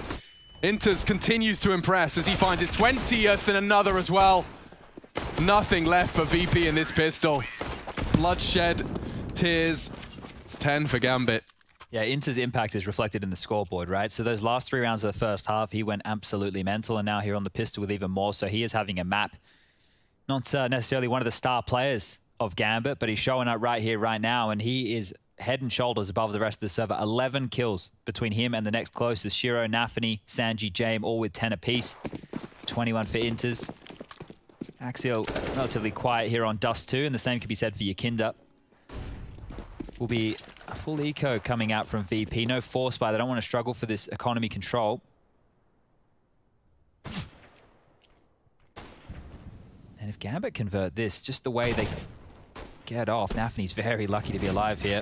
Inters continues to impress as he finds his 20th and another as well. Nothing left for VP in this pistol. Bloodshed, tears. It's 10 for Gambit. Yeah, Inter's impact is reflected in the scoreboard, right? So those last 3 rounds of the first half, he went absolutely mental, and now here on the pistol with even more. So he is having a map. Not necessarily one of the star players of Gambit, but he's showing up right here, right now, and he is head and shoulders above the rest of the server. 11 kills between him and the next closest. Shiro, Nafany, Sanji, James, all with 10 apiece. 21 for Inters. Axial relatively quiet here on Dust 2, and the same can be said for Yukinda. Will be a full eco coming out from VP. No force buy. They don't want to struggle for this economy control. And if Gambit convert this, just the way they get off, Nafany's very lucky to be alive here.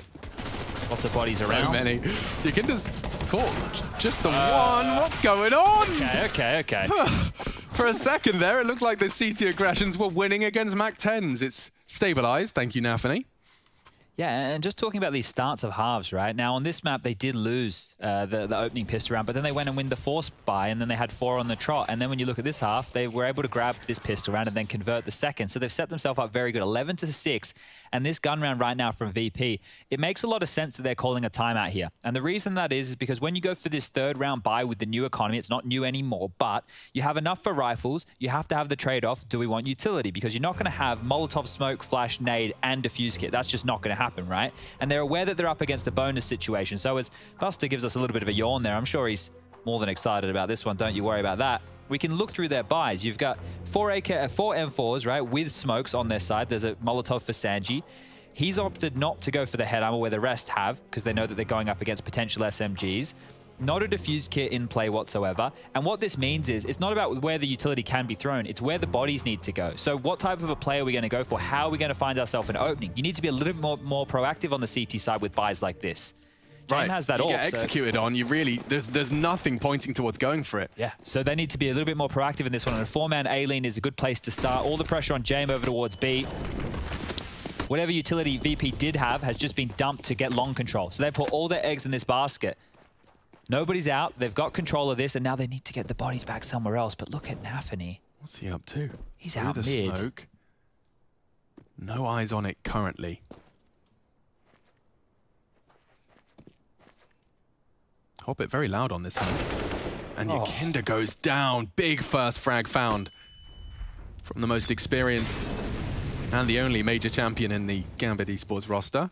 Lots of bodies around. So many. Yukinda's caught just the one. What's going on? Okay. For a second there, it looked like the CT aggressions were winning against MAC-10s. It's stabilized. Thank you, Nafany. Yeah, and just talking about these starts of halves, right? Now, on this map, they did lose the opening pistol round, but then they went and win the force buy, and then they had 4 on the trot. And then when you look at this half, they were able to grab this pistol round and then convert the second. So they've set themselves up very good, 11-6. And this gun round right now from VP, it makes a lot of sense that they're calling a timeout here. And the reason that is because when you go for this 3rd round buy with the new economy, it's not new anymore, but you have enough for rifles. You have to have the trade-off. Do we want utility? Because you're not going to have Molotov, smoke, flash, nade, and defuse kit. That's just not going to happen, right? And they're aware that they're up against a bonus situation. So as Buster gives us a little bit of a yawn there, I'm sure he's more than excited about this one. Don't you worry about that. We can look through their buys. You've got 4 M4s, right, with smokes on their side. There's a Molotov for Sanji. He's opted not to go for the head armor where the rest have, because they know that they're going up against potential SMGs. Not a diffuse kit in play whatsoever. And what this means is it's not about where the utility can be thrown, it's where the bodies need to go. So what type of a play are we going to go for? How are we going to find ourselves an opening? You need to be a little bit more proactive on the CT side with buys like this. James has that you all. get executed on, you really, there's nothing pointing towards going for it. Yeah, so they need to be a little bit more proactive in this one. And a 4-man A-Lean is a good place to start. All the pressure on James over towards B. Whatever utility VP did have has just been dumped to get long control. So they put all their eggs in this basket. Nobody's out. They've got control of this, and now they need to get the bodies back somewhere else. But look at Nafany. What's he up to? He's Through out the mid. smoke. No eyes on it currently. Hobbit very loud on this one. And Yukinda goes down. Big first frag found from the most experienced and the only major champion in the Gambit esports roster.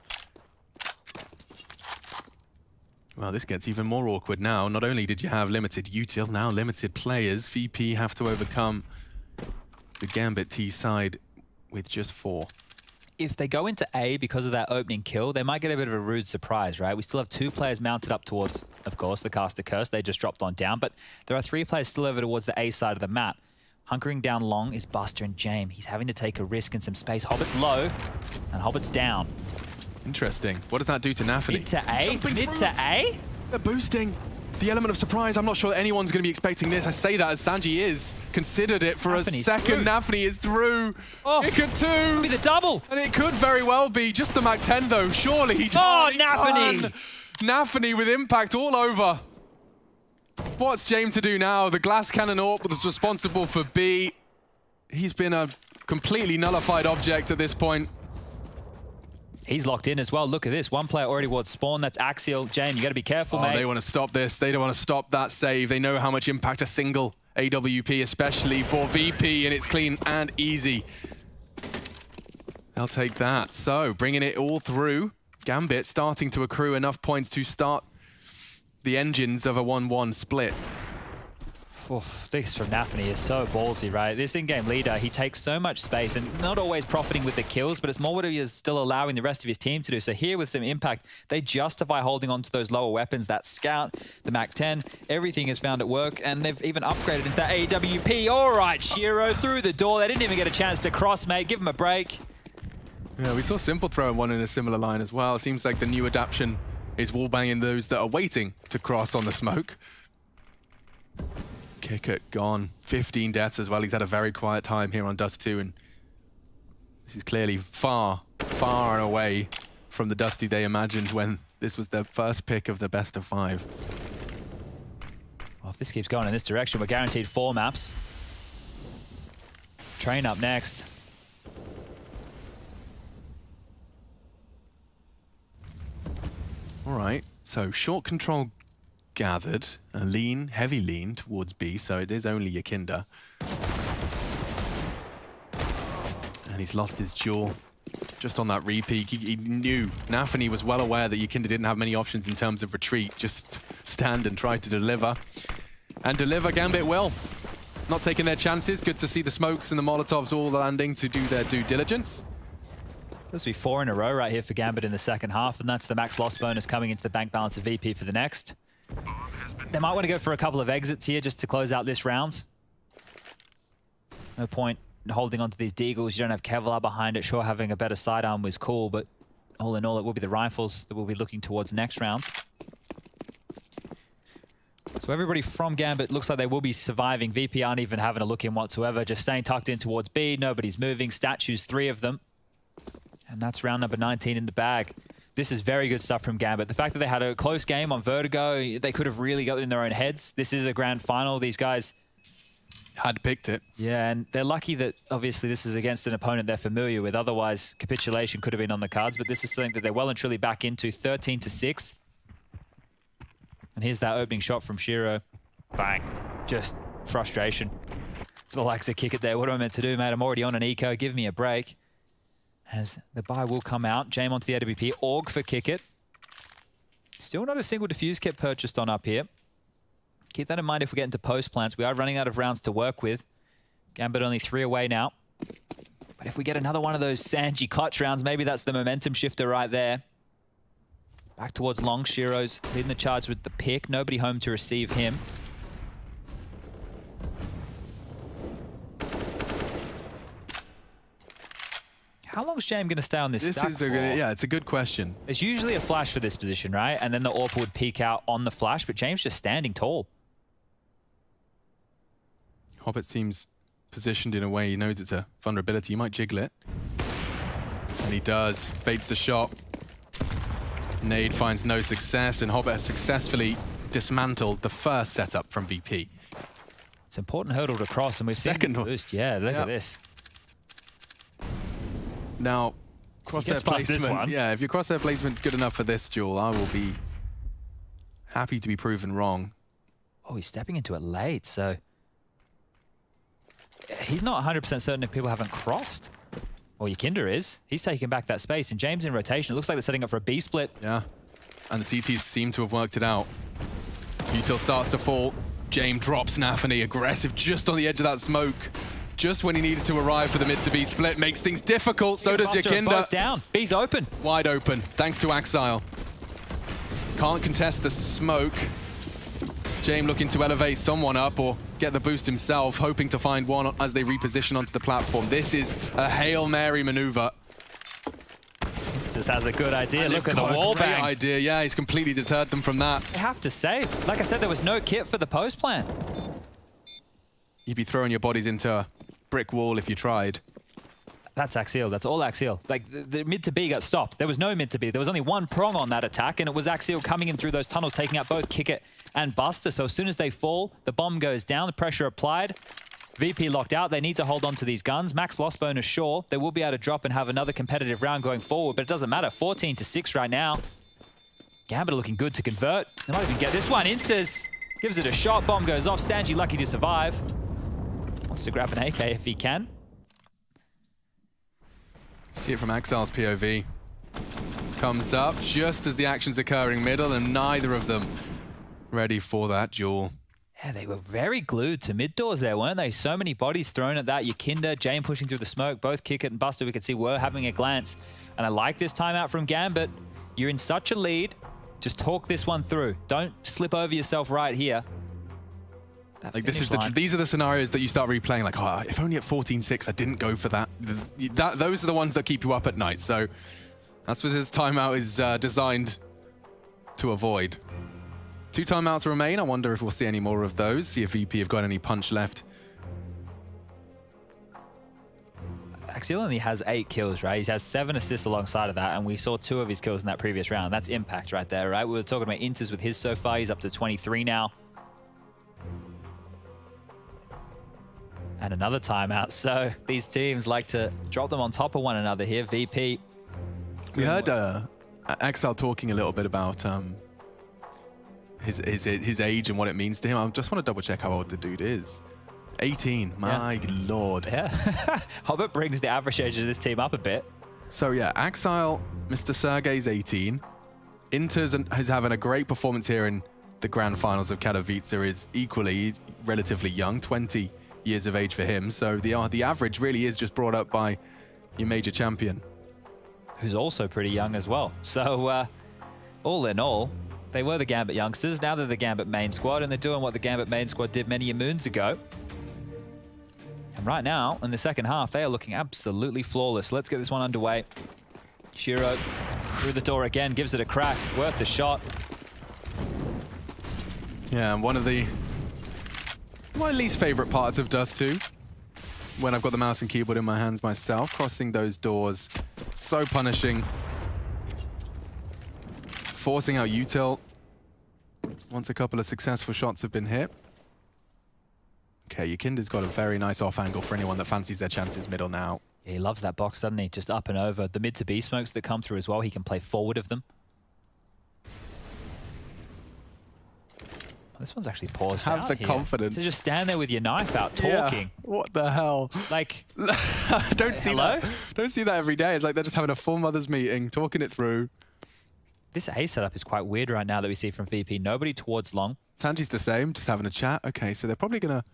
Well, this gets even more awkward now. Not only did you have limited util, now limited players. VP have to overcome the Gambit T side with just 4. If they go into A because of that opening kill, they might get a bit of a rude surprise, right? We still have 2 players mounted up towards, of course, the caster curse. They just dropped on down, but there are 3 players still over towards the A side of the map. Hunkering down long is Buster and James. He's having to take a risk in some space. Hobbit's low, and Hobbit's down. Interesting. What does that do to Nafany? Mid to A? Mid to A? They're boosting. The element of surprise, I'm not sure that anyone's going to be expecting this. I say that as Sanji is. Considered it for a second. Nafany is through. Oh, it could too. Could be the double. And it could very well be just the MAC-10 though. Surely. Nafany. Nafany with impact all over. What's James to do now? The glass cannon AWP was responsible for B. He's been a completely nullified object at this point. He's locked in as well. Look at this. 1 player already towards spawn. That's Axial. James, you got to be careful, mate. They want to stop this. They don't want to stop that save. They know how much impact a single AWP, especially for VP, and it's clean and easy. They'll take that. So, bringing it all through. Gambit starting to accrue enough points to start the engines of a 1-1 split. Oof, this from Nafany is so ballsy, right? This in-game leader, he takes so much space and not always profiting with the kills, but it's more what he is still allowing the rest of his team to do. So here with some impact, they justify holding on to those lower weapons, that Scout, the MAC-10, everything is found at work, and they've even upgraded into that AWP. All right, Shiro through the door. They didn't even get a chance to cross, mate. Give him a break. Yeah, we saw Simple throwing one in a similar line as well. It seems like the new adaptation is wallbanging those that are waiting to cross on the smoke. Kickert gone. 15 deaths as well. He's had a very quiet time here on Dust 2, and this is clearly far, far and away from the Dusty they imagined when this was their first pick of the best of 5. Well, if this keeps going in this direction, we're guaranteed 4 maps. Train up next. All right, so short control gathered, a lean, heavy lean towards B, so it is only Yakinda. And he's lost his duel just on that repeat. He knew, Nafany was well aware that Yakinda didn't have many options in terms of retreat, just stand and try to deliver. And deliver Gambit will. Not taking their chances, good to see the smokes and the Molotovs all landing to do their due diligence. This will be 4 in a row right here for Gambit in the second half, and that's the max loss bonus coming into the bank balance of VP for the next. They might want to go for a couple of exits here just to close out this round. No point in holding onto these Deagles. You don't have Kevlar behind it. Sure, having a better sidearm was cool, but all in all, it will be the rifles that we'll be looking towards next round. So everybody from Gambit looks like they will be surviving. VP aren't even having a look in whatsoever, just staying tucked in towards B. Nobody's moving. Statues, 3 of them. And that's round number 19 in the bag. This is very good stuff from Gambit. The fact that they had a close game on Vertigo, they could have really got in their own heads. This is a grand final. These guys had picked it. Yeah, and they're lucky that obviously this is against an opponent they're familiar with. Otherwise, capitulation could have been on the cards, but this is something that they're well and truly back into. 13-6. And here's that opening shot from Shiro. Bang. Just frustration. For the likes of Kickert there. What am I meant to do, mate? I'm already on an eco. Give me a break. As the buy will come out. Jame onto the AWP. Org for Kickert. Still not a single defuse kit purchased on up here. Keep that in mind if we get into post plants. We are running out of rounds to work with. Gambit only 3 away now. But if we get another one of those Sanji clutch rounds, maybe that's the momentum shifter right there. Back towards Long. Shiro's leading the charge with the pick. Nobody home to receive him. How long is Jame going to stay on this stack for? Yeah, it's a good question. There's usually a flash for this position, right? And then the AWP would peek out on the flash, but Jame's just standing tall. Hobbit seems positioned in a way he knows it's a vulnerability. He might jiggle it. And he does. Baits the shot. Nade finds no success, and Hobbit has successfully dismantled the first setup from VP. It's an important hurdle to cross, and we've seen this boost. Yeah, look at this. Now, crosshair placement. Yeah, if your crosshair placement's good enough for this duel, I will be happy to be proven wrong. Oh, he's stepping into it late, so he's not 100% certain if people haven't crossed. Well, Yakinda is. He's taking back that space, and James in rotation. It looks like they're setting up for a B split. Yeah, and the CTs seem to have worked it out. Util starts to fall. Jame drops Nafany, aggressive just on the edge of that smoke. Just when he needed to arrive for the mid to B split, makes things difficult. So does Yakinda. Both down. B's open. Wide open, thanks to Axile. Can't contest the smoke. Jame looking to elevate someone up or get the boost himself, hoping to find one as they reposition onto the platform. This is a Hail Mary maneuver. This has a good idea. Look at the wall bang. Great idea, yeah, he's completely deterred them from that. They have to save. Like I said, there was no kit for the post plant. You'd be throwing your bodies into a brick wall if you tried. That's Axial. That's all Axial. Like, the mid to B got stopped. There was no mid to B. There was only one prong on that attack, and it was Axial coming in through those tunnels, taking out both Kickert and Buster. So as soon as they fall, the bomb goes down, the pressure applied. VP locked out. They need to hold on to these guns. Max loss bonus, sure. They will be able to drop and have another competitive round going forward, but it doesn't matter. 14-6 right now. Gambit looking good to convert. They might even get this one. Inters gives it a shot. Bomb goes off. Sanji lucky to survive. Wants to grab an AK if he can. See it from Axile's POV. Comes up just as the action's occurring middle, and neither of them ready for that duel. Yeah, they were very glued to mid doors there, weren't they? So many bodies thrown at that. Yakinda, Jane pushing through the smoke. Both Kick It and Buster, we could see, were having a glance. And I like this timeout from Gambit. You're in such a lead. Just talk this one through. Don't slip over yourself right here. Like these are the scenarios that you start replaying. Like, oh, if only at 14-6 I didn't go for that. Those are the ones that keep you up at night. So that's what this timeout is designed to avoid. 2 timeouts remain. I wonder if we'll see any more of those. See if VP have got any punch left. Axial only has 8 kills, right? He has 7 assists alongside of that, and we saw 2 of his kills in that previous round. That's impact right there, right? We were talking about Inters with his so far. He's up to 23 now. And another timeout. So these teams like to drop them on top of one another here. VP. We heard Axel talking a little bit about his age and what it means to him. I just want to double check how old the dude is. 18, my lord. Yeah. Hobbit brings the average age of this team up a bit. So yeah, Axile, Mr. Sergey's 18. Inters is having a great performance here in the grand finals of Katowice. Is equally relatively young, 20 years of age for him. So the average really is just brought up by your major champion, who's also pretty young as well. So all in all, they were the Gambit youngsters. Now they're the Gambit main squad, and they're doing what the Gambit main squad did many moons ago. And right now, in the second half, they are looking absolutely flawless. Let's get this one underway. Shiro through the door again, gives it a crack. Worth the shot. Yeah, one of my least favorite parts of Dust 2, when I've got the mouse and keyboard in my hands myself, crossing those doors, so punishing. Forcing out util once a couple of successful shots have been hit. Okay, Yakinda's got a very nice off angle for anyone that fancies their chances middle now. Yeah, he loves that box, doesn't he? Just up and over. The mid to B smokes that come through as well, he can play forward of them. This one's actually paused out. Have the confidence to just stand there with your knife out talking. Yeah, what the hell? Like, don't see that. Don't see that every day. It's like they're just having a full mother's meeting, talking it through. This A setup is quite weird right now that we see from VP. Nobody towards long. Sanji's the same, just having a chat. Okay, so they're probably gonna.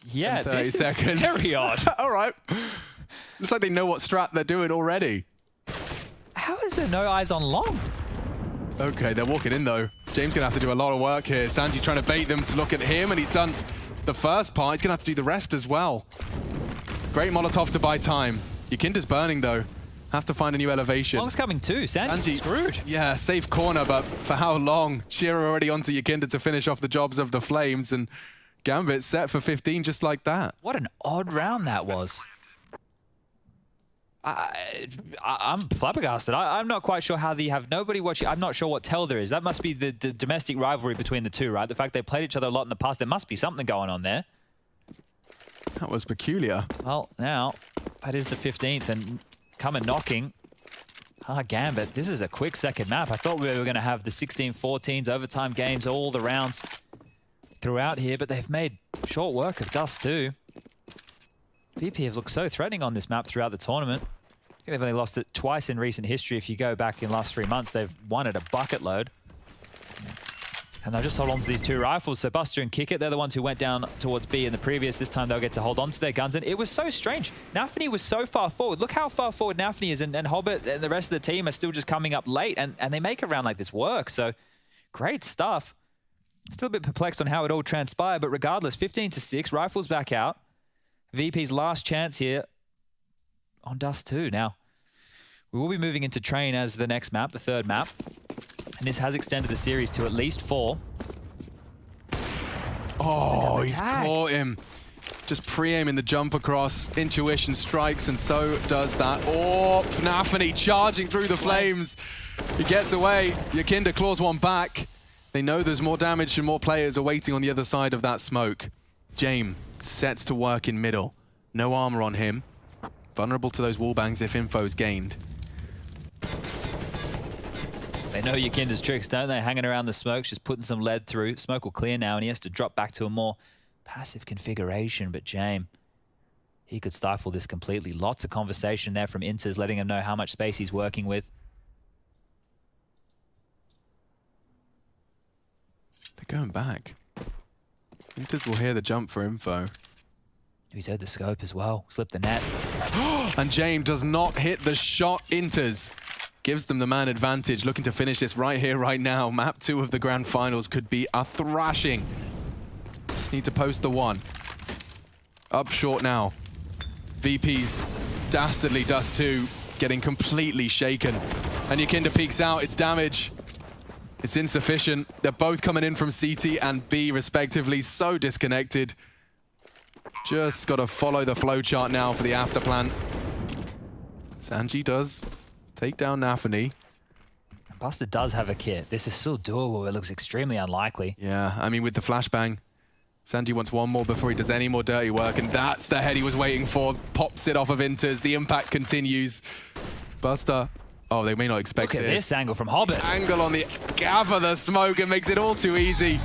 Yeah, 30 this seconds. Is very odd. All right. Looks like they know what strat they're doing already. How is there no eyes on long? Okay, they're walking in though. James gonna have to do a lot of work here. Sanji trying to bait them to look at him, and he's done the first part. He's gonna have to do the rest as well. Great Molotov to buy time. Yakinda's burning though. Have to find a new elevation. Long's coming too. Sanji's screwed. Yeah, safe corner, but for how long? Shiro already onto Yakinda to finish off the jobs of the Flames, and Gambit set for 15 just like that. What an odd round that was. I'm flabbergasted. I'm not quite sure how they have nobody watching. I'm not sure what tell there is. That must be the domestic rivalry between the two, right? The fact they played each other a lot in the past. There must be something going on there. That was peculiar. Well, now that is the 15th and coming knocking. Gambit, this is a quick second map. I thought we were going to have the 16-14s, overtime games, all the rounds throughout here, but they've made short work of Dust too. VP have looked so threatening on this map throughout the tournament. I think they've only lost it twice in recent history. If you go back in the last 3 months, they've won at a bucket load. And they'll just hold on to these 2 rifles. So Buster and Kick It, they're the ones who went down towards B in the previous. This time they'll get to hold on to their guns. And it was so strange. Nafany was so far forward. Look how far forward Nafany is. And Hobbit and the rest of the team are still just coming up late. And they make a round like this work. So great stuff. Still a bit perplexed on how it all transpired. But regardless, 15-6, rifles back out. VP's last chance here on Dust 2. Now, we will be moving into Train as the next map, the 3rd map. And this has extended the series to at least 4. Oh, he's caught him. Just pre-aiming the jump across. Intuition strikes, and so does that. Oh, Nafany charging through the flames. He gets away. Yakinda claws one back. They know there's more damage and more players are waiting on the other side of that smoke. James sets to work in middle. No armor on him. Vulnerable to those wallbangs if info's gained. They know Yakinda's tricks, don't they? Hanging around the smokes, just putting some lead through. Smoke will clear now, and he has to drop back to a more passive configuration. But James, he could stifle this completely. Lots of conversation there from Inters, letting him know how much space he's working with. They're going back. Inters will hear the jump for info. He's heard the scope as well. Slipped the net. And James does not hit the shot. Inters gives them the man advantage, looking to finish this right here, right now. Map 2 of the grand finals could be a thrashing. Just need to post the one. Up short now. VP's dastardly Dust 2 getting completely shaken. And Yakinda peeks out, it's damage. It's insufficient. They're both coming in from CT and B respectively, so disconnected. Just got to follow the flowchart now for the after plan. Sanji does take down Nafany. Buster does have a kit. This is still doable. It looks extremely unlikely. Yeah, I mean, with the flashbang, Sanji wants one more before he does any more dirty work, and that's the head he was waiting for. Pops it off of Inters. The impact continues. Buster, oh, they may not expect this. Look at this angle from Hobbit. Angle on the gather the smoke and makes it all too easy.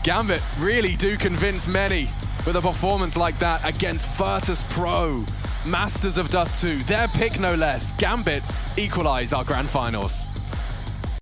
Gambit really do convince many with a performance like that against Virtus.pro, Masters of Dust 2. Their pick no less. Gambit equalize our grand finals.